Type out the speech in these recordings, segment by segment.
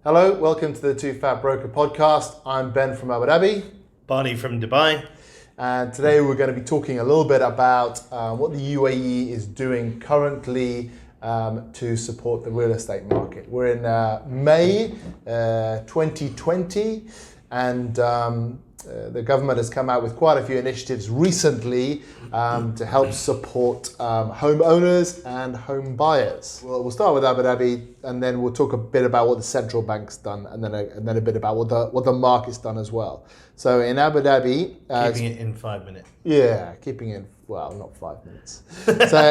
Hello, welcome to the Two Fat Broker podcast. I'm Ben from Abu Dhabi. Barney from Dubai. And today we're going to be talking a little bit about what the UAE is doing currently to support the real estate market. We're in May 2020 and the government has come out with quite a few initiatives recently to help support homeowners and home buyers. We'll start with Abu Dhabi and then we'll talk a bit about what the central bank's done and then a bit about what the market's done as well. So in Abu Dhabi... keeping it in 5 minutes. Yeah, keeping it, well, not 5 minutes. So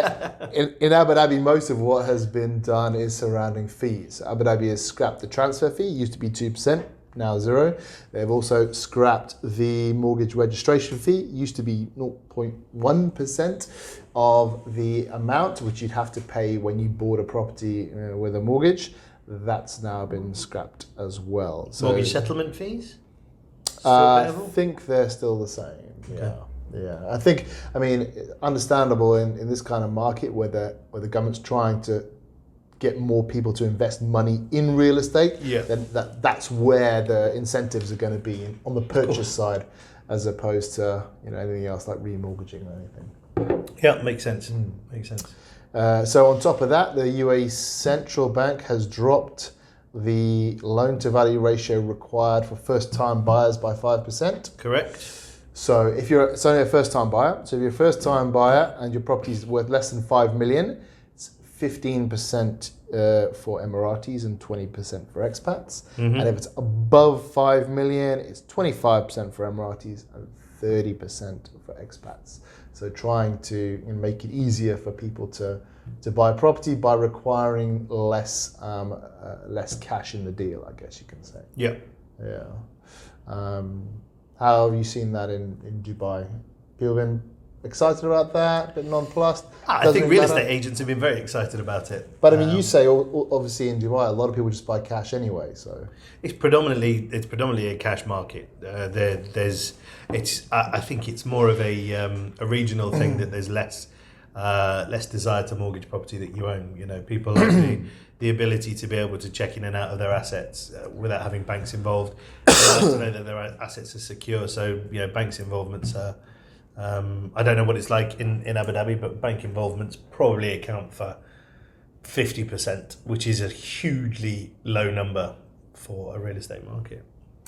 in Abu Dhabi, most of what has been done is surrounding fees. Abu Dhabi has scrapped the transfer fee, used to be 2%. Now 0. They've also scrapped the mortgage registration fee. It used to be 0.1% of the amount which you'd have to pay when you bought a property with a mortgage. That's now been scrapped as well. So, mortgage settlement fees? I think they're still the same. Okay. Yeah. I mean, understandable in this kind of market where the government's trying to get more people to invest money in real estate, then that's where the incentives are going to be on the purchase side, as opposed to anything else like remortgaging or anything. Yeah, makes sense. Makes sense. So on top of that, the UAE central bank has dropped the loan to value ratio required for first time buyers by 5%. Correct. So it's only a first time buyer. So if you're a first time buyer and your property is worth less than 5 million, 15% for Emiratis and 20% for expats. Mm-hmm. And if it's above 5 million, it's 25% for Emiratis and 30% for expats. So trying to make it easier for people to buy property by requiring less cash in the deal, I guess you can say. Yeah. Yeah. How have you seen that in Dubai? People been excited about that, but nonplussed? I think real estate agents have been very excited about it. But I mean, you say obviously in Dubai, a lot of people just buy cash anyway. So it's predominantly a cash market. I think it's more of a regional thing that there's less desire to mortgage property that you own. People like the ability to be able to check in and out of their assets without having banks involved. They like to know that their assets are secure. So banks' involvements are. I don't know what it's like in Abu Dhabi, but bank involvements probably account for 50%, which is a hugely low number for a real estate market.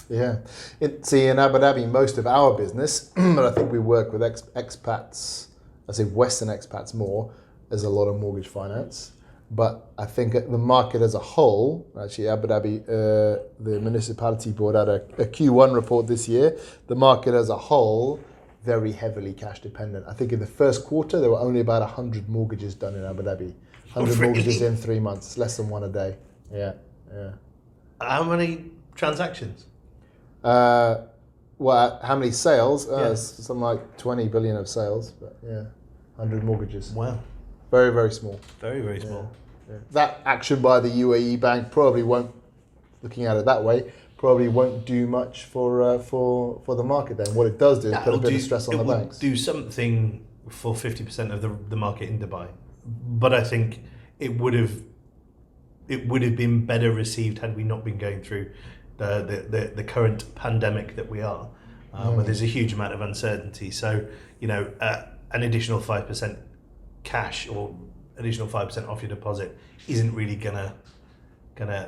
Yeah. See, in Abu Dhabi, most of our business, but I think we work with expats, I say Western expats more, there's a lot of mortgage finance. But I think the market as a whole, actually Abu Dhabi, the municipality brought out a Q1 report this year, the market as a whole, very heavily cash dependent. I think in the first quarter, there were only about 100 mortgages done in Abu Dhabi. 100 mortgages in 3 months. It's less than one a day. Yeah. How many transactions? How many sales? Something like 20 billion of sales. But 100 mortgages. Wow. Very, very small. Very, very small. Yeah. That action by the UAE bank probably won't, looking at it that way, probably won't do much for the market then. What it does do is put a bit of stress on the banks. Do something for 50% of the market in Dubai, but I think it would have been better received had we not been going through the current pandemic that we are, where there's a huge amount of uncertainty. So an additional 5% cash or additional 5% off your deposit isn't really gonna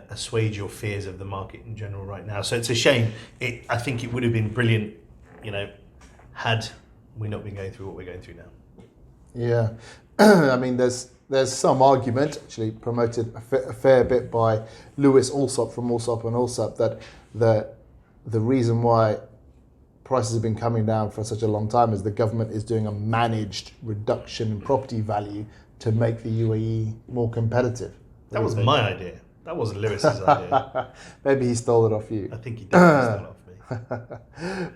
assuage your fears of the market in general right now. So it's a shame. I think it would have been brilliant, had we not been going through what we're going through now. Yeah, I mean, there's some argument, actually promoted a fair bit by Lewis Alsop from Alsop and Alsop, that the reason why prices have been coming down for such a long time is the government is doing a managed reduction in property value to make the UAE more competitive. That was my idea. That wasn't Lewis's idea. Maybe he stole it off you. I think he definitely stole it off me.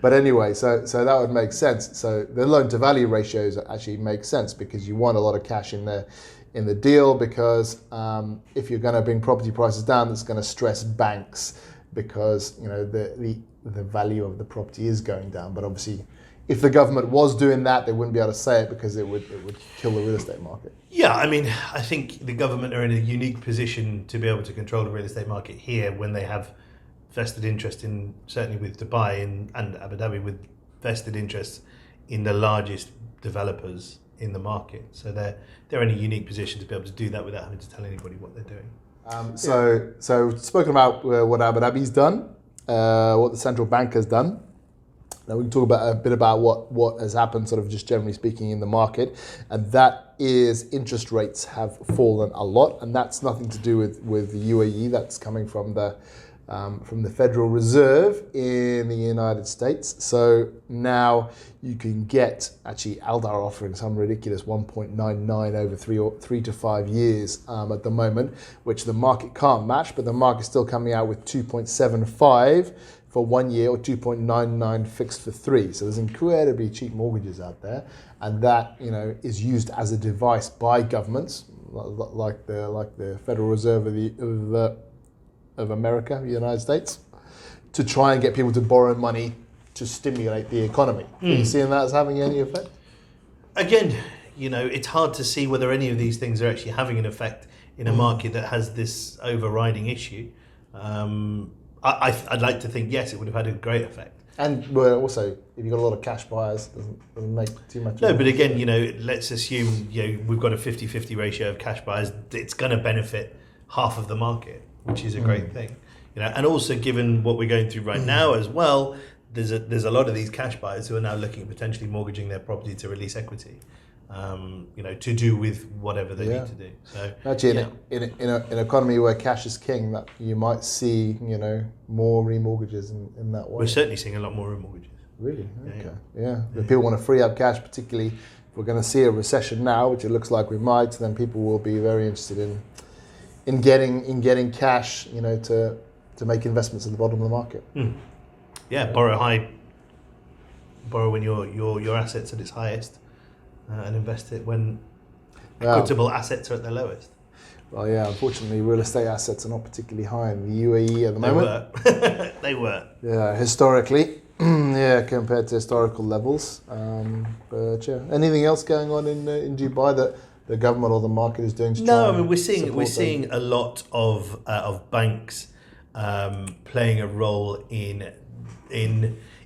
But anyway, so that would make sense. So the loan to value ratios actually make sense because you want a lot of cash in the deal, because if you're going to bring property prices down, that's going to stress banks because the value of the property is going down. But obviously, if the government was doing that, they wouldn't be able to say it because it would kill the real estate market. Yeah, I mean, I think the government are in a unique position to be able to control the real estate market here when they have vested interest in, certainly with Dubai and Abu Dhabi, with vested interests in the largest developers in the market. So they're in a unique position to be able to do that without having to tell anybody what they're doing. So spoken about what Abu Dhabi's done, what the central bank has done. Now we can talk about a bit about what has happened, sort of just generally speaking, in the market, and that is interest rates have fallen a lot, and that's nothing to do with the UAE. That's coming from the Federal Reserve in the United States. So now you can get, actually Aldar offering some ridiculous 1.99 over 3 to 5 years at the moment, which the market can't match, but the market's still coming out with 2.75 for 1 year or 2.99 fixed for 3. So there's incredibly cheap mortgages out there, and that is used as a device by governments like the Federal Reserve of America, the United States, to try and get people to borrow money to stimulate the economy. Are you seeing that as having any effect? Again, it's hard to see whether any of these things are actually having an effect in a market that has this overriding issue. I'd like to think, yes, it would have had a great effect. And also, if you've got a lot of cash buyers, doesn't make too much. No, but again, let's assume we've got a 50-50 ratio of cash buyers. It's going to benefit half of the market, which is a great thing. And also given what we're going through right now as well, there's a lot of these cash buyers who are now looking at potentially mortgaging their property to release equity. To do with whatever they need to do. So actually, in an economy where cash is king, that you might see more remortgages in that way. We're certainly seeing a lot more remortgages. Really? Okay. Yeah. But people want to free up cash, particularly if we're going to see a recession now, which it looks like we might. Then people will be very interested in getting cash, to make investments at the bottom of the market. Yeah, borrow when your assets at its highest. And invest it when equitable assets are at their lowest. Well, yeah, unfortunately, real estate assets are not particularly high in the UAE at the moment. They were. Yeah, historically, compared to historical levels. But yeah, anything else going on in Dubai that the government or the market is doing to try? No, I mean we're seeing a lot of banks playing a role in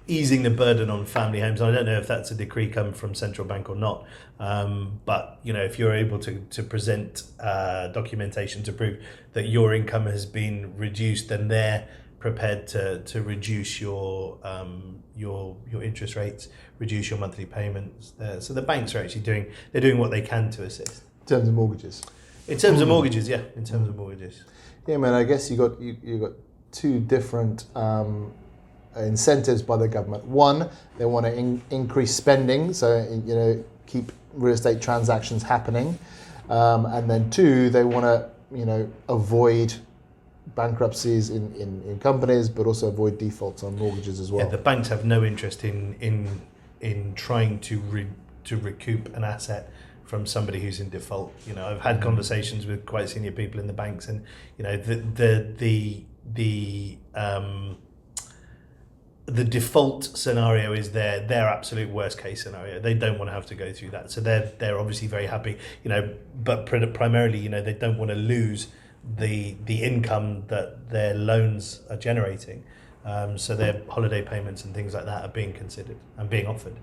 easing the burden on family homes. I don't know if that's a decree come from central bank or not, but if you're able to present documentation to prove that your income has been reduced, then they're prepared to reduce your interest rates, reduce your monthly payments. So the banks are actually doing what they can to assist. In terms of mortgages. In terms of mortgages, yeah. In terms of mortgages. Yeah, man. I guess you got two different incentives by the government. One, they want to increase spending, so keep real estate transactions happening, and then two, they want to avoid bankruptcies in companies, but also avoid defaults on mortgages as well. Yeah, the banks have no interest in trying to recoup an asset from somebody who's in default. I've had conversations with quite senior people in the banks, and the default scenario is their absolute worst case scenario. They don't want to have to go through that, so they're obviously very happy. But primarily, they don't want to lose the income that their loans are generating. So their holiday payments and things like that are being considered and being offered.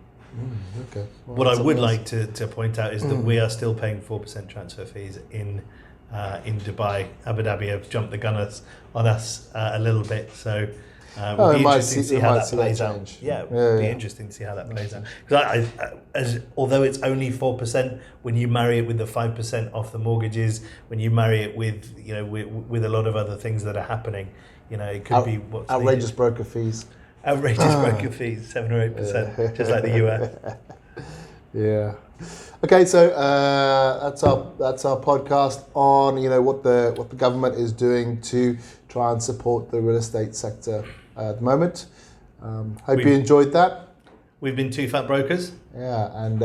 Okay. Well, what I would like to point out is that we are still paying 4% transfer fees in Dubai. Abu Dhabi have jumped the gun on us a little bit, so. It would be interesting to see how that plays out. Yeah, it would be interesting to see how that plays out. Because although it's only 4%, when you marry it with the 5% off the mortgages, when you marry it with with a lot of other things that are happening, it could be what's outrageous needed. broker fees. Outrageous broker fees, 7 or 8%, just like the US. Yeah. Okay, so that's our podcast on what the government is doing to try and support the real estate sector at the moment. Hope you enjoyed that. We've been Two Fat Brokers. Yeah, and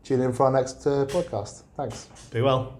tune in for our next podcast. Thanks. Be well.